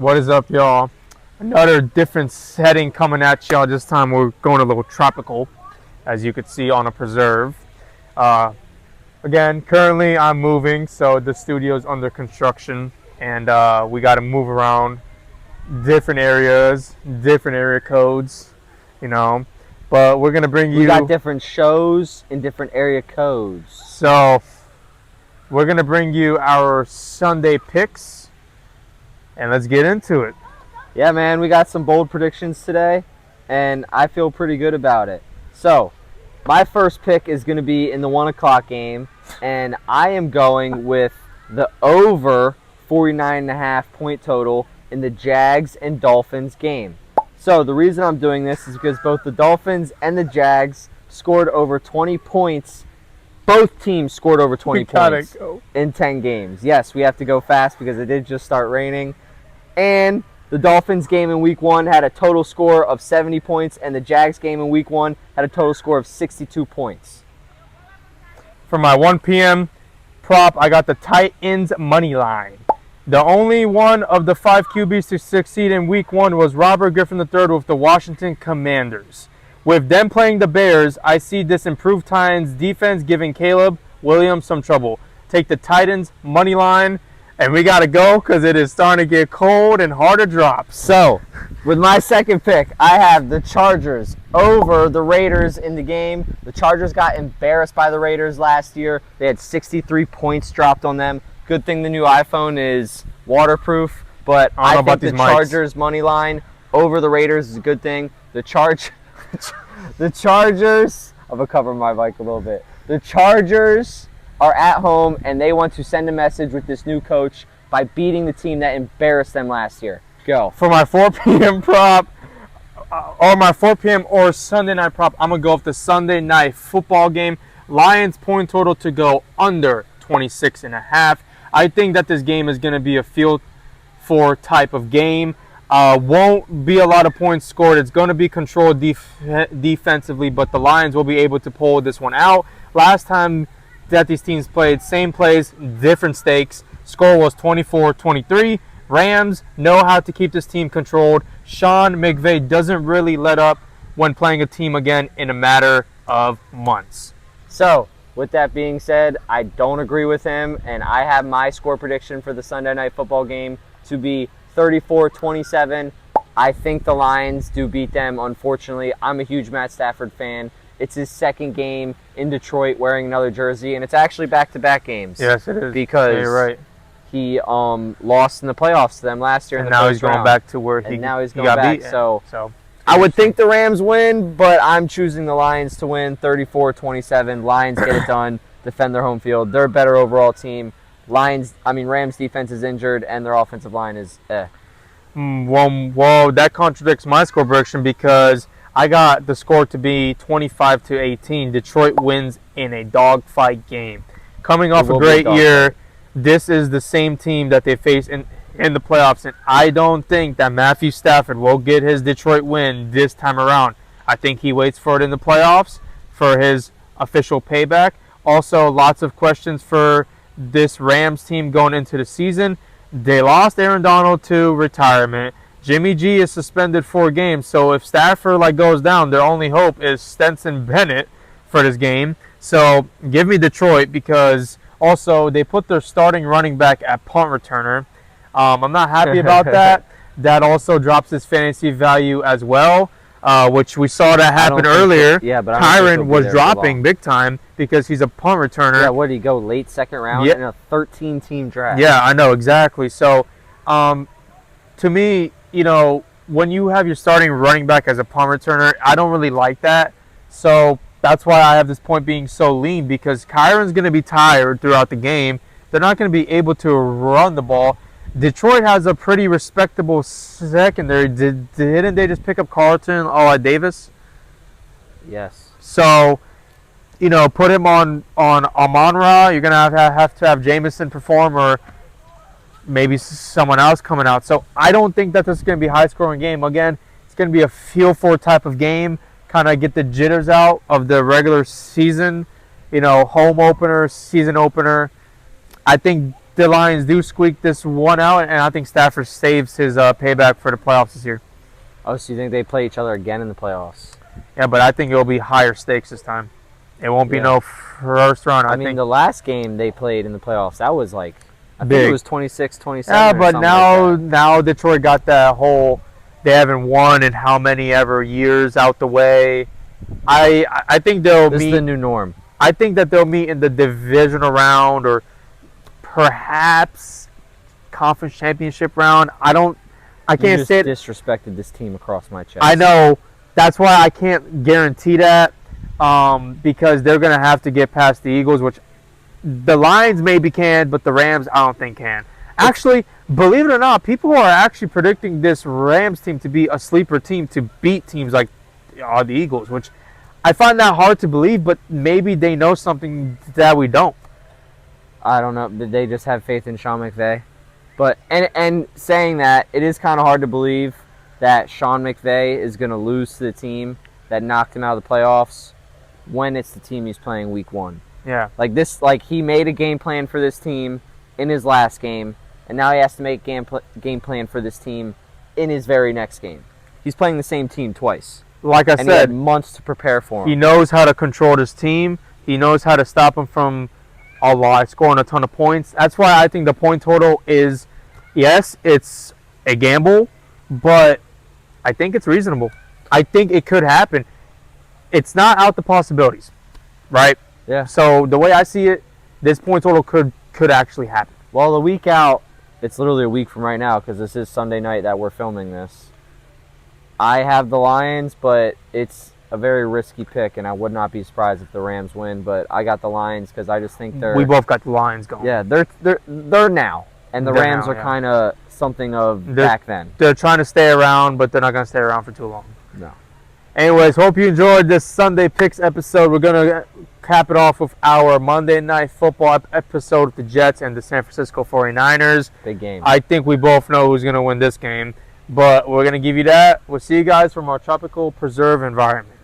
What is up, y'all? Another different setting coming at y'all. This time we're going a little tropical, as you could see on a preserve. Again, currently I'm moving, so the studio's under construction, and we got to move around different areas, different area codes, you know. But we're gonna bring you. We got different shows in different area codes. So we're gonna bring you our Sunday picks, and let's get into it. Yeah, man, we got some bold predictions today, and I feel pretty good about it. So, my first pick is going to be in the 1 o'clock game, and I am going with the over 49.5 point total in the Jags and Dolphins game. So, the reason I'm doing this is because both the Dolphins and the Jags scored over 20 points. Both teams scored over 20 points in 10 games. Yes, we have to go fast because it did just start raining. And the Dolphins game in Week 1 had a total score of 70 points, and the Jags game in Week 1 had a total score of 62 points. For my 1 p.m. prop, I got the Titans money line. The only one of the 5 QBs to succeed in Week 1 was Robert Griffin III with the Washington Commanders. With them playing the Bears, I see this improved Titans defense giving Caleb Williams some trouble. Take the Titans money line. And we got to go because it is starting to get cold and hard to drop. So, with my second pick, I have the Chargers over the Raiders in the game. The Chargers got embarrassed by the Raiders last year. They had 63 points dropped on them. Good thing the new iPhone is waterproof. But I think the Chargers money line over the Raiders is a good thing. The Chargers, I'm going to cover my mic a little bit. The Chargers are at home, and they want to send a message with this new coach by beating the team that embarrassed them last year. Go. For my 4 p.m. prop, or my 4 p.m. or Sunday night prop, I'm going to go with the Sunday night football game. Lions point total to go under 26.5. I think that this game is going to be a field four type of game. Won't be a lot of points scored. It's going to be controlled defensively, but the Lions will be able to pull this one out. Last time that these teams played, same plays, different stakes. Score was 24-23. Rams know how to keep this team controlled. Sean McVay doesn't really let up when playing a team again in a matter of months. So, with that being said, I don't agree with him, and I have my score prediction for the Sunday night football game to be 34-27. I think the Lions do beat them, unfortunately. I'm a huge Matt Stafford fan. It's his second game in Detroit wearing another jersey, and it's actually back-to-back games. Yes, it is. Because you're right. He lost in the playoffs to them last year in the now first he's going round. back to where he now he's going got back. beat. So I would think the Rams win, but I'm choosing the Lions to win 34-27. Lions get it done, defend their home field. They're a better overall team. Rams defense is injured, and their offensive line is Well, that contradicts my score prediction because I got the score to be 25-18. Detroit wins in a dogfight game. Coming off a great year, this is the same team that they face in the playoffs, and I don't think that Matthew Stafford will get his Detroit win this time around. I think he waits for it in the playoffs for his official payback. Also, lots of questions for this Rams team going into the season. They lost Aaron Donald to retirement. Jimmy G is suspended 4 games, so if Stafford goes down, their only hope is Stetson Bennett for this game. So give me Detroit because also they put their starting running back at punt returner. I'm not happy about that. That also drops his fantasy value as well, which we saw that happen earlier. But Kyron was dropping big time because he's a punt returner. Yeah, what did he go late second round in a 13-team draft? Yeah, I know exactly. So to me, when you have your starting running back as a punt returner, I don't really like that. So that's why I have this point being so lean because Kyron's going to be tired throughout the game. They're not going to be able to run the ball. Detroit has a pretty respectable secondary. Didn't they just pick up Carlton Davis? Yes. So, put him on Amon-Ra. You're going to have Jameson perform or maybe someone else coming out. So I don't think that this is going to be a high-scoring game. Again, it's going to be a feel-for type of game, kind of get the jitters out of the regular season, home opener, season opener. I think the Lions do squeak this one out, and I think Stafford saves his payback for the playoffs this year. Oh, so you think they play each other again in the playoffs? Yeah, but I think it'll be higher stakes this time. It won't be no first round. I mean, think the last game they played in the playoffs, that was like, I big. think it was 26-27. Yeah, but like now Detroit got that whole, they haven't won in how many ever years out the way. I think they'll this meet. is the new norm. I think that they'll meet in the divisional round or perhaps conference championship round. I can't you say just disrespected this team across my chest. I know. That's why I can't guarantee that because they're going to have to get past the Eagles, which the Lions maybe can, but the Rams I don't think can. Actually, believe it or not, people are actually predicting this Rams team to be a sleeper team to beat teams like the Eagles, which I find that hard to believe, but maybe they know something that we don't. I don't know. Did they just have faith in Sean McVay? But and saying that, it is kind of hard to believe that Sean McVay is going to lose to the team that knocked him out of the playoffs when it's the team he's playing week 1. Yeah. Like he made a game plan for this team in his last game, and now he has to make game plan for this team in his very next game. He's playing the same team twice. Like I and said, he had months to prepare for him. He knows how to control his team. He knows how to stop him from scoring a ton of points. That's why I think the point total is, yes, it's a gamble, but I think it's reasonable. I think it could happen. It's not out the possibilities, right? Yeah. So the way I see it, this point total could actually happen. Well, a week out, it's literally a week from right now because this is Sunday night that we're filming this. I have the Lions, but it's a very risky pick, and I would not be surprised if the Rams win. But I got the Lions because I just think they're. We both got the Lions going. Yeah, they're now, and the Rams are kind of something of back then. They're trying to stay around, but they're not going to stay around for too long. No. Anyways, hope you enjoyed this Sunday Picks episode. We're going to cap it off with our Monday Night Football episode with the Jets and the San Francisco 49ers. Big game. I think we both know who's going to win this game, but we're going to give you that. We'll see you guys from our tropical preserve environment.